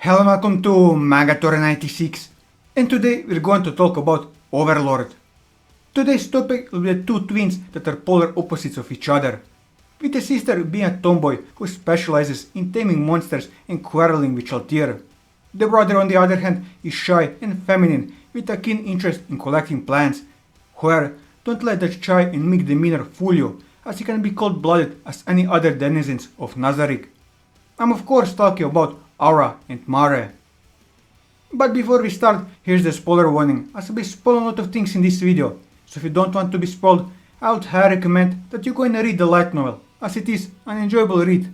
Hello and welcome to Magator 96, and today we're going to talk about Overlord. Today's topic will be the two twins that are polar opposites of each other, with the sister being a tomboy who specializes in taming monsters and quarreling with Shaltir. The brother on the other hand is shy and feminine with a keen interest in collecting plants. However, don't let that shy and meek demeanor fool you, as he can be cold-blooded as any other denizens of Nazarick. I'm of course talking about Aura and Mare. But before we start, here's the spoiler warning, as I'll be spoiling a lot of things in this video, so if you don't want to be spoiled, I would highly recommend that you go and read the light novel, as it is an enjoyable read.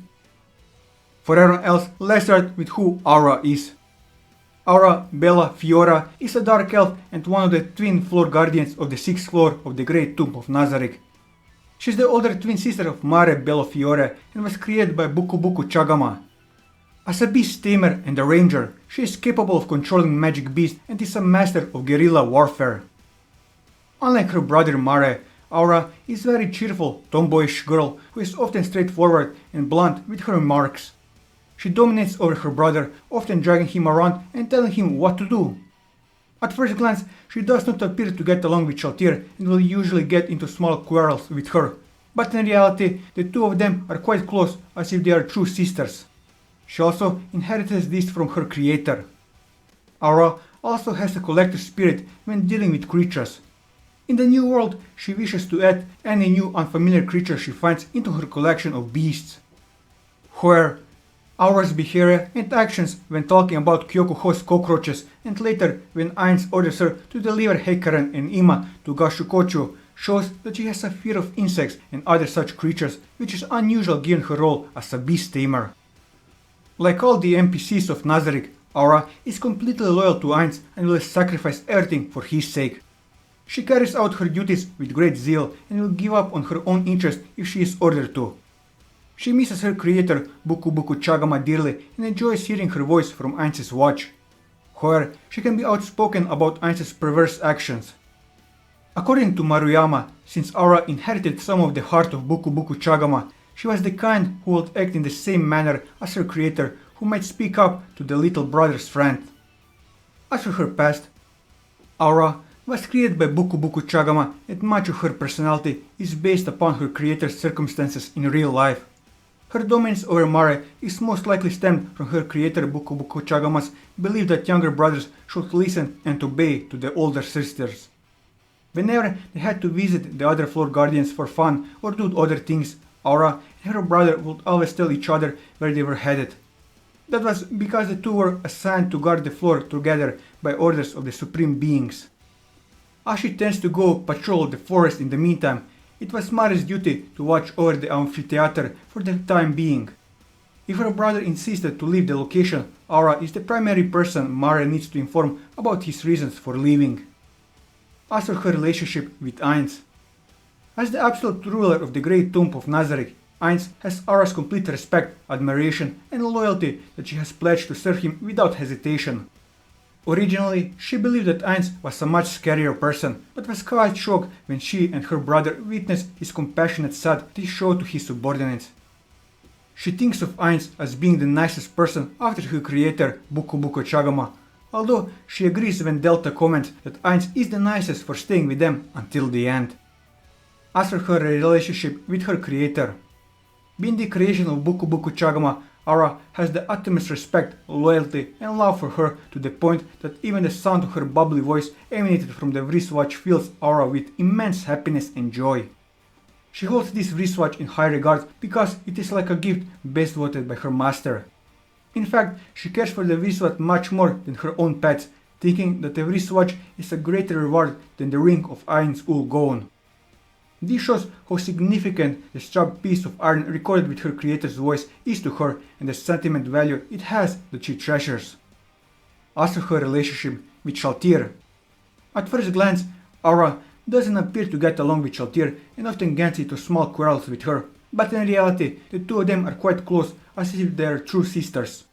For everyone else, let's start with who Aura is. Aura, Bello, Fiora is a dark elf and one of the twin floor guardians of the 6th floor of the Great Tomb of Nazarick. She's the older twin sister of Mare, Bello, Fiore and was created by Buku Chagama. As a beast tamer and a ranger, she is capable of controlling magic beasts and is a master of guerrilla warfare. Unlike her brother Mare, Aura is a very cheerful, tomboyish girl who is often straightforward and blunt with her remarks. She dominates over her brother, often dragging him around and telling him what to do. At first glance, she does not appear to get along with Shaltir and will usually get into small quarrels with her, but in reality, the two of them are quite close, as if they are true sisters. She also inherited this from her creator. Aura also has a collective spirit when dealing with creatures. In the new world, she wishes to add any new unfamiliar creature she finds into her collection of beasts. However, Aura's behavior and actions when talking about Kyokuho's cockroaches and later when Ainz orders her to deliver Heikaren and Ima to Gashukochu shows that she has a fear of insects and other such creatures, which is unusual given her role as a beast tamer. Like all the NPCs of Nazarick, Aura is completely loyal to Ainz and will sacrifice everything for his sake. She carries out her duties with great zeal and will give up on her own interest if she is ordered to. She misses her creator Buku Chagama dearly and enjoys hearing her voice from Ainz's watch. However, she can be outspoken about Ainz's perverse actions. According to Maruyama, since Aura inherited some of the heart of Buku Chagama, she was the kind who would act in the same manner as her creator, who might speak up to the little brother's friend. As for her past, Aura was created by Buku Chagama and much of her personality is based upon her creator's circumstances in real life. Her dominance over Mare is most likely stemmed from her creator Buku Chagama's belief that younger brothers should listen and obey to the older sisters. Whenever they had to visit the other floor guardians for fun or do other things, Aura and her brother would always tell each other where they were headed. That was because the two were assigned to guard the floor together by orders of the supreme beings. As she tends to go patrol the forest in the meantime, it was Mare's duty to watch over the amphitheater for the time being. If her brother insisted to leave the location, Aura is the primary person Mare needs to inform about his reasons for leaving. As for her relationship with Ainz, as the absolute ruler of the Great Tomb of Nazarick, Ainz has Aura's complete respect, admiration and loyalty that she has pledged to serve him without hesitation. Originally, she believed that Ainz was a much scarier person, but was quite shocked when she and her brother witnessed his compassionate side that he showed to his subordinates. She thinks of Ainz as being the nicest person after her creator Buku Chagama, although she agrees when Delta comments that Ainz is the nicest for staying with them until the end. As for her relationship with her creator, being the creation of Buku Chagama, Aura has the utmost respect, loyalty and love for her to the point that even the sound of her bubbly voice emanated from the wristwatch fills Aura with immense happiness and joy. She holds this wristwatch in high regard because it is like a gift best voted by her master. In fact, she cares for the wristwatch much more than her own pets, thinking that the wristwatch is a greater reward than the ring of Ainz Ul Goon. This shows how significant the sharp piece of iron recorded with her creator's voice is to her and the sentiment value it has that she treasures. As for her relationship with Shaltir, at first glance, Aura doesn't appear to get along with Shaltir and often gets into small quarrels with her, but in reality, the two of them are quite close as if they are true sisters.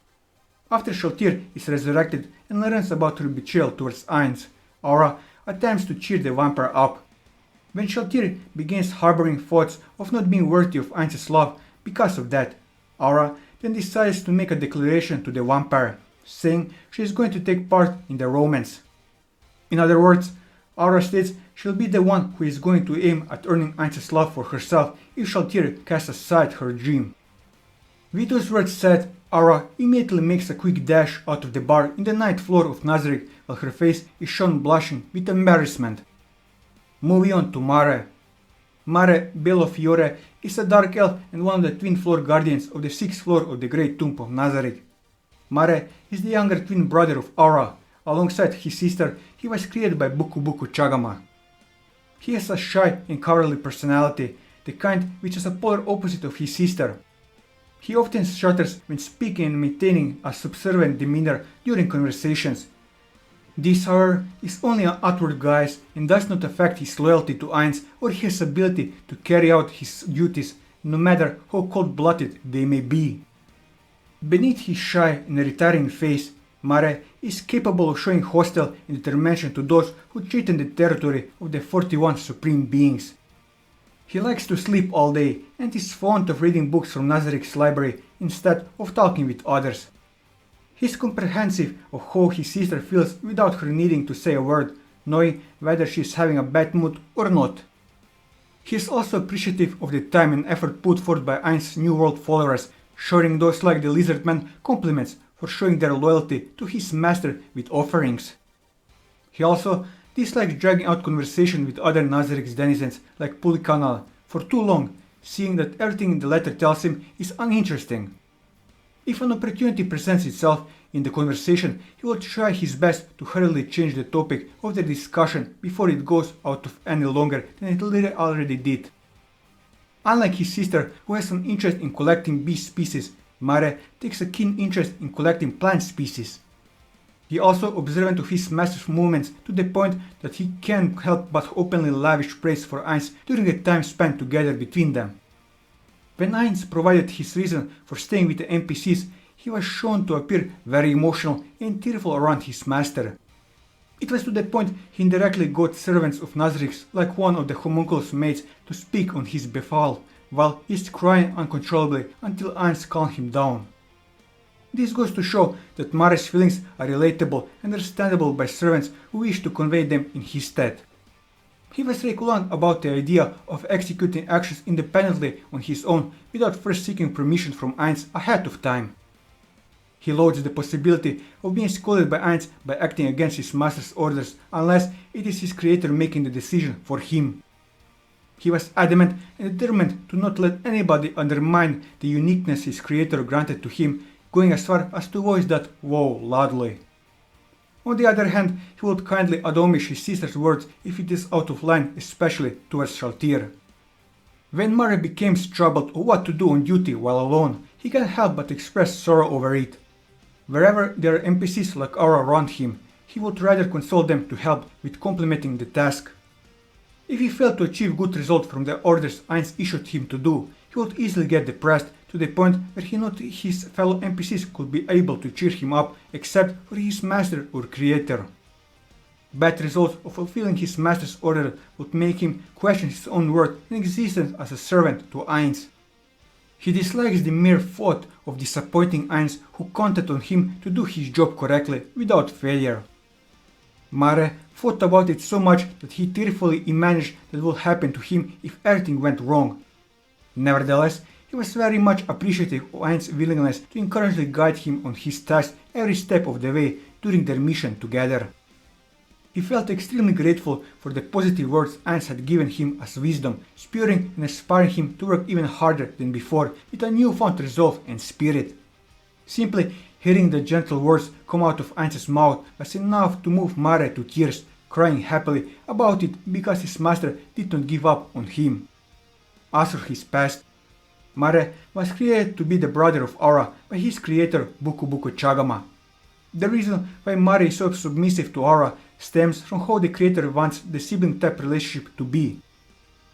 After Shaltir is resurrected and learns about her betrayal towards Ainz, Aura attempts to cheer the vampire up. When Shaltir begins harboring thoughts of not being worthy of Ainz's love because of that, Aura then decides to make a declaration to the vampire, saying she is going to take part in the romance. In other words, Aura states she'll be the one who is going to aim at earning Ainz's love for herself if Shaltir casts aside her dream. With those words said, Aura immediately makes a quick dash out of the bar in the ninth floor of Nazarick while her face is shown blushing with embarrassment. Moving on to Mare. Mare, Bello Fiore, is a dark elf and one of the twin floor guardians of the 6th floor of the Great Tomb of Nazarick. Mare is the younger twin brother of Aura. Alongside his sister, he was created by Buku Buku Chagama. He has a shy and cowardly personality, the kind which is a polar opposite of his sister. He often shudders when speaking and maintaining a subservient demeanor during conversations. This, however, is only an outward guise and does not affect his loyalty to Ainz or his ability to carry out his duties, no matter how cold-blooded they may be. Beneath his shy and retiring face, Mare is capable of showing hostile and determination to those who threaten the territory of the 41 supreme beings. He likes to sleep all day and is fond of reading books from Nazarick's library instead of talking with others. He is comprehensive of how his sister feels without her needing to say a word, knowing whether she is having a bad mood or not. He is also appreciative of the time and effort put forth by Ainz's New World followers, showing those like the Lizardman compliments for showing their loyalty to his master with offerings. He also dislikes dragging out conversation with other Nazarick's denizens like Pulikanal for too long, seeing that everything the latter tells him is uninteresting. If an opportunity presents itself in the conversation, he will try his best to hurriedly change the topic of the discussion before it goes out of any longer than it already did. Unlike his sister, who has an interest in collecting beast species, Mare takes a keen interest in collecting plant species. He also observant of his master's movements to the point that he can't help but openly lavish praise for Ainz during the time spent together between them. When Ainz provided his reason for staying with the NPCs, he was shown to appear very emotional and tearful around his master. It was to the point he indirectly got servants of Nazarick's like one of the homunculus mates to speak on his behalf, while he is crying uncontrollably until Ainz calmed him down. This goes to show that Mare's feelings are relatable and understandable by servants who wish to convey them in his stead. He was recoulant about the idea of executing actions independently on his own without first seeking permission from Ainz ahead of time. He loathes the possibility of being scolded by Ainz by acting against his master's orders unless it is his creator making the decision for him. He was adamant and determined to not let anybody undermine the uniqueness his creator granted to him, going as far as to voice that vow loudly. On the other hand, he would kindly admonish his sister's words if it is out of line, especially towards Shaltir. When Mare becomes troubled of what to do on duty while alone, he can't help but express sorrow over it. Wherever there are NPCs like Aura around him, he would rather console them to help with complementing the task. If he failed to achieve good result from the orders Ainz issued him to do, he would easily get depressed to the point where he not his fellow NPCs could be able to cheer him up except for his master or creator. Bad results of fulfilling his master's order would make him question his own worth and existence as a servant to Ainz. He dislikes the mere thought of disappointing Ainz, who counted on him to do his job correctly without failure. Mare thought about it so much that he tearfully imagined that would happen to him if everything went wrong. Nevertheless, he was very much appreciative of Ainz's willingness to encouragingly guide him on his task every step of the way during their mission together. He felt extremely grateful for the positive words Ainz had given him as wisdom, spurring and inspiring him to work even harder than before with a newfound resolve and spirit. Simply hearing the gentle words come out of Ainz's mouth was enough to move Mare to tears, crying happily about it because his master did not give up on him. As for his past, Mare was created to be the brother of Aura by his creator Buku Buku Chagama. The reason why Mare is so submissive to Aura stems from how the creator wants the sibling-type relationship to be.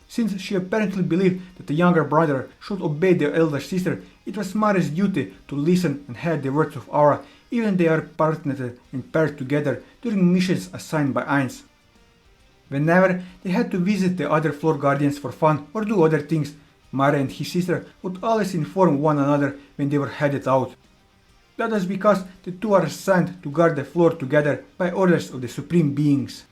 Since she apparently believed that the younger brother should obey the elder sister, it was Mare's duty to listen and heed the words of Aura, even they are partnered and paired together during missions assigned by Ainz. Whenever they had to visit the other floor guardians for fun or do other things, Mare and his sister would always inform one another when they were headed out. That was because the two are assigned to guard the floor together by orders of the supreme beings.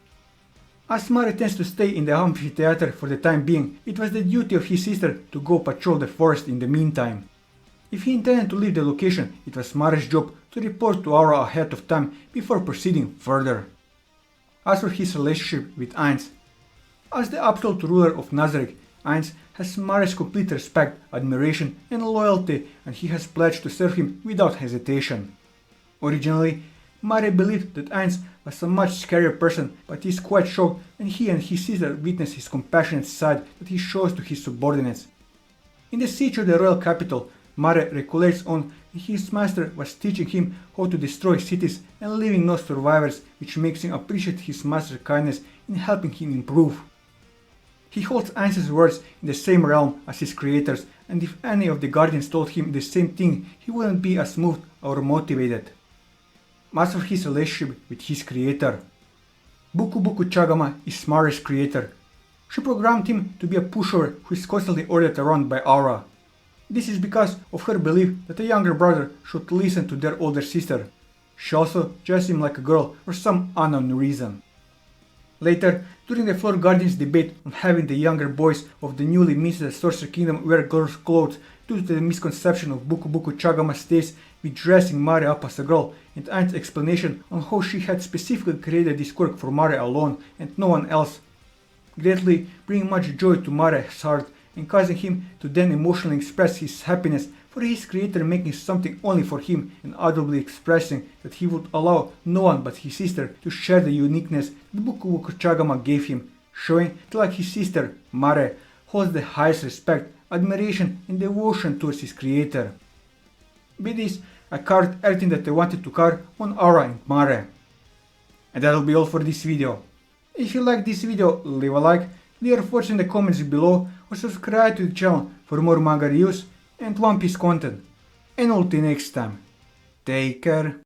As Mare tends to stay in the amphitheater for the time being, it was the duty of his sister to go patrol the forest in the meantime. If he intended to leave the location, it was Mare's job to report to Aura ahead of time before proceeding further. As for his relationship with Ainz, as the absolute ruler of Nazarick, Ainz has Mare's complete respect, admiration and loyalty, and he has pledged to serve him without hesitation. Originally, Mare believed that Ainz was a much scarier person, but he is quite shocked when he and his sister witness his compassionate side that he shows to his subordinates. In the siege of the royal capital, Mare recollects on his master was teaching him how to destroy cities and leaving no survivors, which makes him appreciate his master's kindness in helping him improve. He holds Ainz's words in the same realm as his creators, and if any of the guardians told him the same thing, he wouldn't be as moved or motivated. As for his relationship with his creator, Buku Buku Chagama is Mare's creator. She programmed him to be a pushover who is constantly ordered around by Aura. This is because of her belief that a younger brother should listen to their older sister. She also judged him like a girl for some unknown reason. Later, during the Floor Guardians' debate on having the younger boys of the newly minted Sorcerer Kingdom wear girls' clothes due to the misconception of Buku Buku Chagama's taste with dressing Mare up as a girl, and Ainz's explanation on how she had specifically created this quirk for Mare alone and no one else, greatly bringing much joy to Mare's heart and causing him to then emotionally express his happiness for his creator making something only for him and audibly expressing that he would allow no one but his sister to share the uniqueness that Buku Buku Chagama gave him, showing that like his sister, Mare holds the highest respect, admiration and devotion towards his creator. With this, I covered everything that I wanted to cover on Aura and Mare. And that'll be all for this video. If you like this video, leave a like, leave your thoughts in the comments below, or subscribe to the channel for more manga reviews and One Piece content. And until next time, take care.